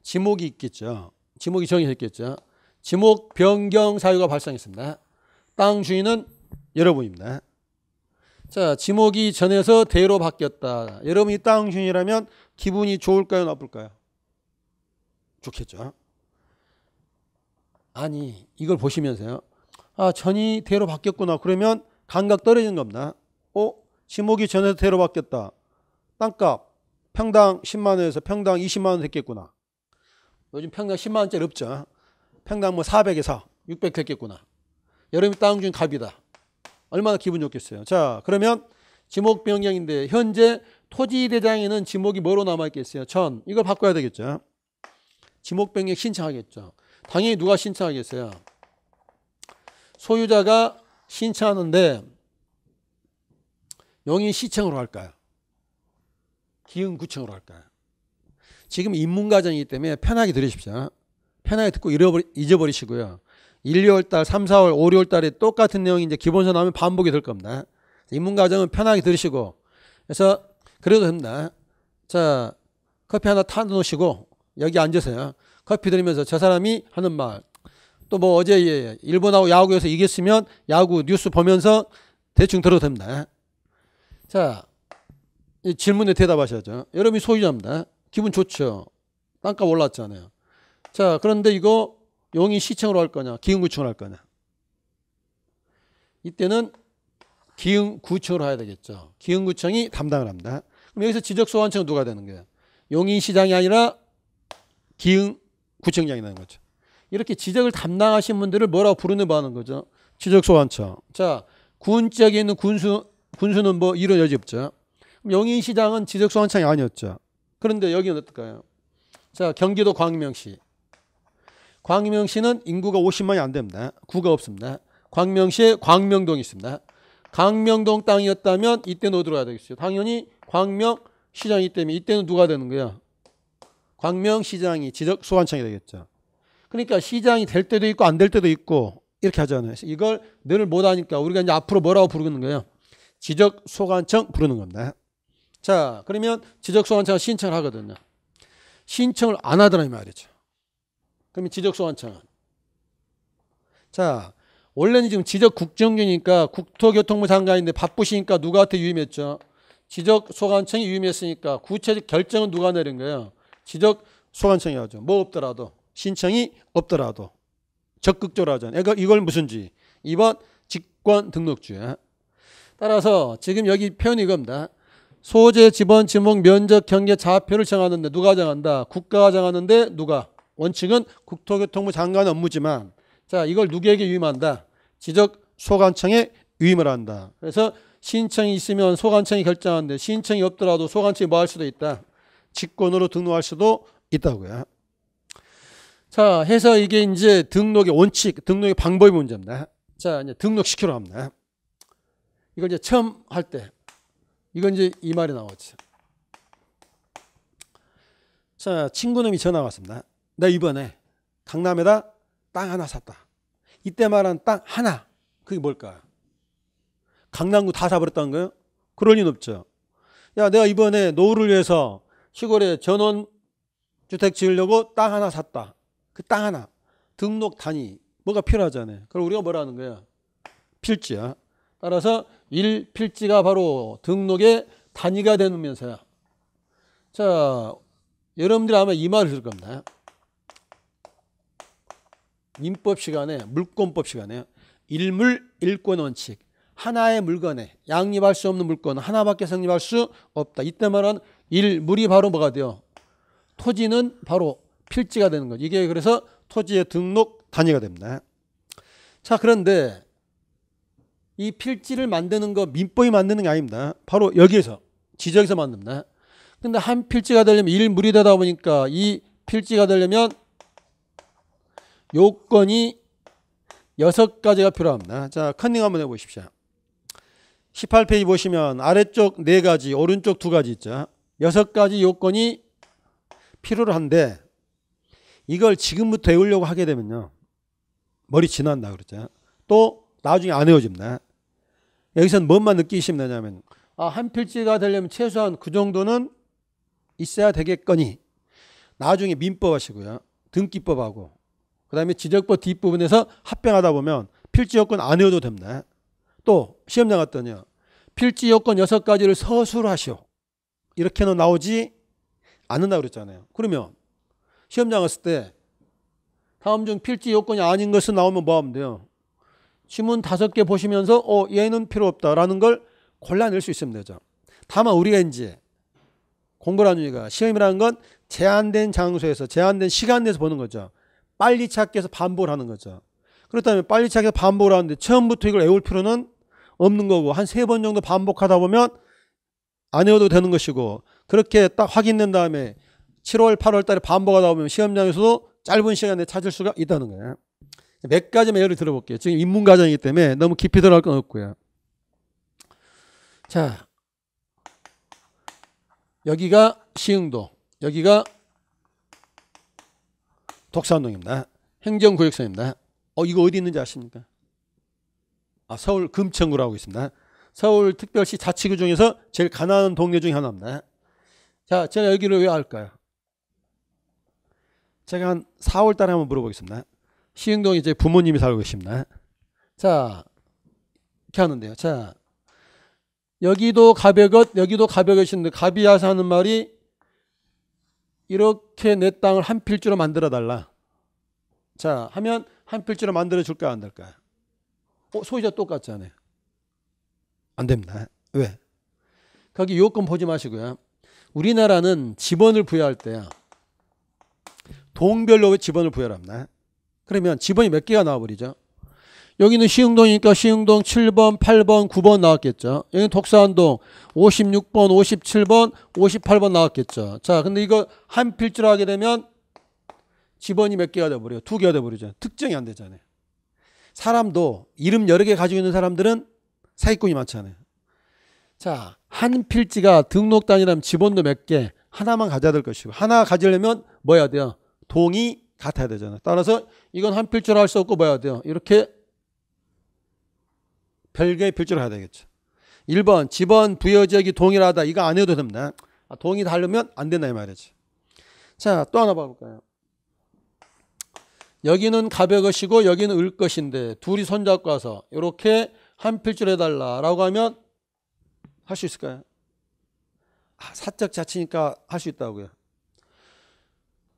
지목이 있겠죠. 지목이 정해져 있겠죠. 지목 변경 사유가 발생했습니다. 땅 주인은 여러분입니다. 자, 지목이 전에서 대로 바뀌었다. 여러분이 땅 주인이라면 기분이 좋을까요, 나쁠까요? 좋겠죠. 아니, 이걸 보시면서요. 아, 전이 대로 바뀌었구나. 그러면 감각 떨어지는 겁니다. 지목이 전에서 대로 바뀌었다. 땅값 평당 10만 원에서 평당 20만 원 됐겠구나. 요즘 평당 10만 원짜리 없죠. 평당 뭐 400에서 600 됐겠구나. 여러분이 땅 주인 갑이다. 얼마나 기분 좋겠어요. 자, 그러면 지목 변경인데 현재 토지대장에는 지목이 뭐로 남아있겠어요? 전. 이걸 바꿔야 되겠죠. 지목 변경 신청하겠죠. 당연히 누가 신청하겠어요? 소유자가 신청하는데 용인시청으로 할까요? 기흥구청으로 할까요? 지금 입문과정이기 때문에 편하게 들으십시오. 편하게 듣고 잊어버리시고요. 1, 2월 달, 3, 4월, 5, 6월 달에 똑같은 내용이 이제 기본서 나오면 반복이 될 겁니다. 입문과정은 편하게 들으시고 그래서 그래도 됩니다. 자, 커피 하나 타놓으시고 여기 앉으세요. 커피 들으면서 저 사람이 하는 말 또 뭐 어제 일본하고 야구에서 이겼으면 야구 뉴스 보면서 대충 들어도 됩니다. 자, 이 질문에 대답하셔야죠. 여러분이 소유자입니다. 기분 좋죠. 땅값 올랐잖아요. 자, 그런데 이거 용인 시청으로 할 거냐, 기흥구청으로 할 거냐. 이때는 기흥구청으로 해야 되겠죠. 기흥구청이 담당을 합니다. 그럼 여기서 지적소관청은 누가 되는 거예요? 용인시장이 아니라 기흥구청장이 되는 거죠. 이렇게 지적을 담당하신 분들을 뭐라고 부르는 하는 거죠? 지적소관청. 자, 군 지역에 있는 군수는 뭐 이런 여지 없죠. 용인시장은 지적소관청이 아니었죠. 그런데 여기는 어떨까요? 자, 경기도 광명시. 광명시는 인구가 50만이 안 됩니다. 구가 없습니다. 광명시에 광명동이 있습니다. 광명동 땅이었다면 이때는 어디로 가야 되겠어요? 당연히 광명시장이기 때문에 이때는 누가 되는 거야? 광명시장이 지적소관청이 되겠죠. 그러니까 시장이 될 때도 있고 안 될 때도 있고 이렇게 하잖아요. 이걸 늘 못하니까 우리가 이제 앞으로 뭐라고 부르는 거예요? 지적소관청 부르는 겁니다. 자, 그러면 지적소관청은 신청을 하거든요. 신청을 안 하더라 이 말이죠. 그러면 지적소관청은 자, 원래는 지금 지적국정주니까 국토교통부 장관인데 바쁘시니까 누구한테 유임했죠? 지적소관청이 유임했으니까 구체적 결정은 누가 내린 거예요? 지적소관청이 하죠. 뭐 없더라도 신청이 없더라도 적극적으로 하잖아요. 이걸 무슨 주의? 2번 직권등록주의. 따라서 지금 여기 표현이 이겁니다. 소재, 지번, 지목, 면적, 경계, 좌표를 정하는데 누가 정한다? 국가가 정하는데 누가? 원칙은 국토교통부 장관의 업무지만 자, 이걸 누구에게 유임한다? 지적소관청에 유임을 한다. 그래서 신청이 있으면 소관청이 결정하는데 신청이 없더라도 소관청이 뭐 할 수도 있다? 직권으로 등록할 수도 있다고요. 자, 해서 이게 이제 등록의 원칙, 등록의 방법의 문제입니다. 자, 이제 등록시키러 합니다. 이걸 이제 처음 할 때, 이건 이제 이 말이 나오죠. 자, 친구놈이 전화가 왔습니다. 나 이번에 강남에다 땅 하나 샀다. 이때 말한 땅 하나. 그게 뭘까요? 강남구 다 사버렸다는 거예요? 그럴 리는 없죠. 야, 내가 이번에 노후를 위해서 시골에 전원주택 지으려고 땅 하나 샀다. 그 땅 하나. 등록 단위. 뭐가 필요하잖아요. 그럼 우리가 뭐라 하는 거야? 필지야. 따라서 1필지가 바로 등록의 단위가 되면서야. 자, 여러분들이 아마 이 말을 들을 겁니다. 민법 시간에, 물권법 시간에 일물 일권 원칙. 하나의 물건에 양립할 수 없는 물건은 하나밖에 성립할 수 없다. 이때 말한 일물이 바로 뭐가 돼요? 토지는 바로 필지가 되는 거죠. 이게 그래서 토지의 등록 단위가 됩니다. 자, 그런데 이 필지를 만드는 거 민법이 만드는 게 아닙니다. 바로 여기에서 지적에서 만듭니다. 근데 한 필지가 되려면 일물이 되다 보니까 이 필지가 되려면 요건이 6가지가 필요합니다. 자, 컨닝 한번 해보십시오. 18페이지 보시면 아래쪽 4가지, 오른쪽 2가지 있죠. 6가지 요건이 필요로 한데 이걸 지금부터 외우려고 하게 되면요. 머리 지난다 그러죠. 또 나중에 안 외워집니다. 여기서는 뭔만 느끼시면 되냐면 한 필지가 되려면 최소한 그 정도는 있어야 되겠거니 나중에 민법 하시고요. 등기법하고 그 다음에 지적법 뒷부분에서 합병하다 보면 필지 요건 안 외워도 됩니다. 또 시험장 갔더니요. 필지 요건 6가지를 서술하시오. 이렇게는 나오지 않는다 그랬잖아요. 그러면 시험장 갔을 때 다음 중 필지 요건이 아닌 것은 나오면 뭐 하면 돼요? 지문 5개 보시면서 얘는 필요 없다라는 걸 골라낼 수 있으면 되죠. 다만 우리가 이제 공부를 하는 이유가 시험이라는 건 제한된 장소에서 제한된 시간 내에서 보는 거죠. 빨리 찾기 위해서 반복을 하는 거죠. 그렇다면 빨리 찾기 위해서 반복을 하는데 처음부터 이걸 외울 필요는 없는 거고 한 3번 정도 반복하다 보면 안 외워도 되는 것이고 그렇게 딱 확인된 다음에 7월 8월 달에 반복하다 보면 시험장에서도 짧은 시간에 찾을 수가 있다는 거예요. 몇 가지만 예를 들어볼게요. 지금 입문과정이기 때문에 너무 깊이 들어갈 건 없고요. 자, 여기가 시흥동, 여기가 독산동입니다. 행정구역선입니다. 이거 어디 있는지 아십니까? 서울 금천구라고 있습니다. 서울특별시 자치구 중에서 제일 가난한 동네 중에 하나입니다. 자, 제가 여기를 왜 할까요? 제가 한 4월 달에 한번 물어보겠습니다. 시흥동에 제 부모님이 살고 계십니다. 자, 이렇게 하는데요. 자, 여기도 갑의것, 여기도 갑의것인데 갑이 와서 하는 말이 이렇게 내 땅을 한 필지로 만들어 달라. 자, 하면 한 필지로 만들어 줄까 안 될까? 소유자 똑같잖아요. 안 됩니다. 왜? 거기 요건 보지 마시고요. 우리나라는 지번을 부여할 때야 동별로 지번을 부여합니다. 그러면 지번이 몇 개가 나와버리죠? 여기는 시흥동이니까 시흥동 7번, 8번, 9번 나왔겠죠. 여기는 독산동 56번, 57번, 58번 나왔겠죠. 자, 근데 이거 한 필지로 하게 되면 지번이 몇 개가 돼버려요? 2개가 돼버리죠. 특정이 안 되잖아요. 사람도 이름 여러 개 가지고 있는 사람들은 사기꾼이 많잖아요. 자, 한 필지가 등록단이라면 지번도 몇 개, 하나만 가져야 될 것이고, 하나 가지려면 뭐 해야 돼요? 동이 같아야 되잖아요. 따라서 이건 한 필지로 할 수 없고 뭐 해야 돼요? 이렇게 별개의 필지로 해야 되겠죠. 1번 지번 부여지역이 동일하다. 이거 안 해도 됩니다. 동이 다르면 안 된다 이 말이지. 자, 또 하나 봐볼까요? 여기는 갑의 것이고 여기는 을 것인데 둘이 손잡고 와서 이렇게 한 필지로 해달라라고 하면 할 수 있을까요? 사적 자치니까 할 수 있다고요.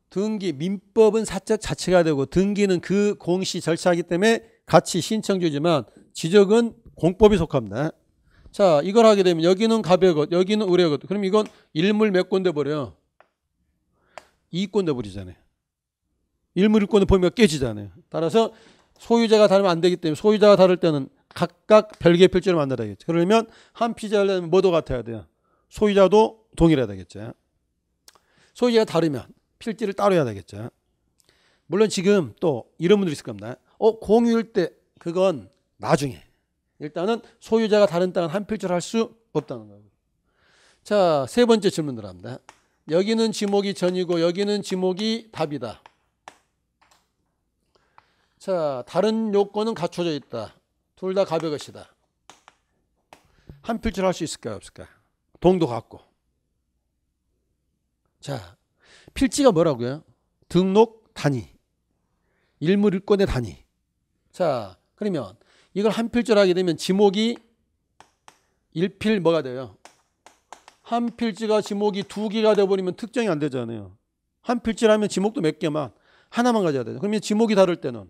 등기, 민법은 사적 자체가 되고 등기는 그 공시 절차이기 때문에 같이 신청주지만 지적은 공법이 속합니다. 자, 이걸 하게 되면 여기는 갑의 것, 여기는 을의 것. 그럼 이건 일물 몇 권 돼버려요? 2권 돼버리잖아요. 일물 1권을 보면 깨지잖아요. 따라서 소유자가 다르면 안 되기 때문에 소유자가 다를 때는 각각 별개의 필지를 만들어야겠죠. 그러면 한 필지를 하려면 뭐도 같아야 돼요? 소유자도 동일해야 되겠죠. 소유자가 다르면 필지를 따로 해야 되겠죠. 물론 지금 또 이런 분들이 있을 겁니다. 공유일 때 그건 나중에. 일단은 소유자가 다른 땅은 한 필지로 할 수 없다는 거고. 자, 세 번째 질문 들어갑니다. 여기는 지목이 전이고 여기는 지목이 답이다. 자, 다른 요건은 갖춰져 있다. 둘 다 갑의 것이다. 한 필지로 할 수 있을까요? 없을까요? 동도 같고. 자, 필지가 뭐라고요? 등록 단위. 일물 1권의 단위. 자, 그러면 이걸 한 필지로 하게 되면 지목이 1필 뭐가 돼요? 한 필지가 지목이 2개가 돼버리면 특정이 안 되잖아요. 한 필지라면 지목도 몇 개만 하나만 가져야 돼요. 그러면 지목이 다를 때는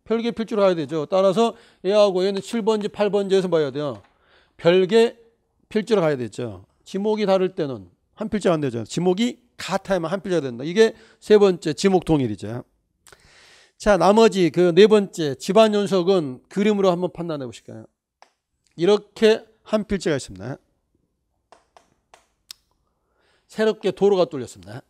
별개 필지로 가야 되죠. 따라서 얘하고 얘는 7번지 8번지에서 뭐 해야 돼요? 별개 필지로 가야 되죠. 지목이 다를 때는 한 필지가 안 되죠. 지목이 같아야만 한 필지가 된다. 이게 세 번째 지목 동일이죠. 자, 나머지 그 네 번째 집안 연속은 그림으로 한번 판단해 보실까요? 이렇게 한 필지가 있습니다. 새롭게 도로가 뚫렸습니다.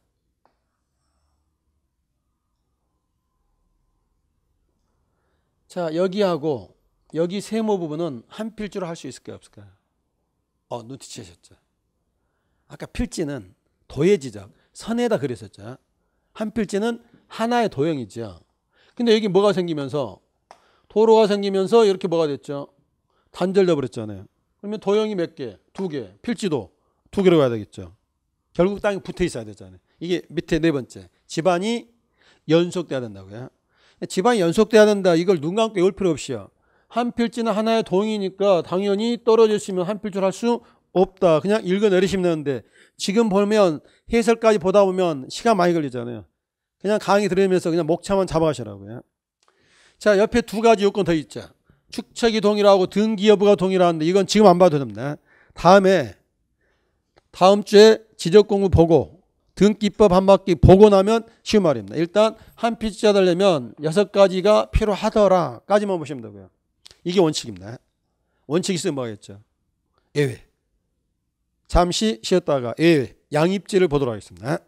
자, 여기하고 여기 세모 부분은 한 필지로 할 수 있을까요? 없을까요? 눈치채셨죠? 아까 필지는 도의 지적, 선에다 그렸었죠. 한 필지는 하나의 도형이죠. 근데 여기 뭐가 생기면서 도로가 생기면서 이렇게 뭐가 됐죠? 단절돼 버렸잖아요. 그러면 도형이 몇 개? 2개. 필지도 2개로 가야 되겠죠. 결국 땅이 붙어 있어야 되잖아요. 이게 밑에 네 번째. 집안이 연속돼야 된다고요. 집안이 연속돼야 된다. 이걸 눈 감고 외울 필요 없이요. 한 필지는 하나의 도형이니까 당연히 떨어져 있으면 한 필지를 할 수 없다. 그냥 읽어내리시면 되는데 지금 보면 해설까지 보다 보면 시간 많이 걸리잖아요. 그냥 강의 들으면서 그냥 목차만 잡아가시라고요. 자, 옆에 두 가지 요건 더 있죠. 축척이 동일하고 등기 여부가 동일한데 이건 지금 안 봐도 됩니다. 다음 주에 지적 공부 보고 등기법 한 바퀴 보고 나면 쉬운 말입니다. 일단 한 필지가 되려면 6가지가 필요하더라 까지만 보시면 되고요. 이게 원칙입니다. 원칙이 있으면 뭐겠죠? 예외. 잠시 쉬었다가 예외. 양입지를 보도록 하겠습니다.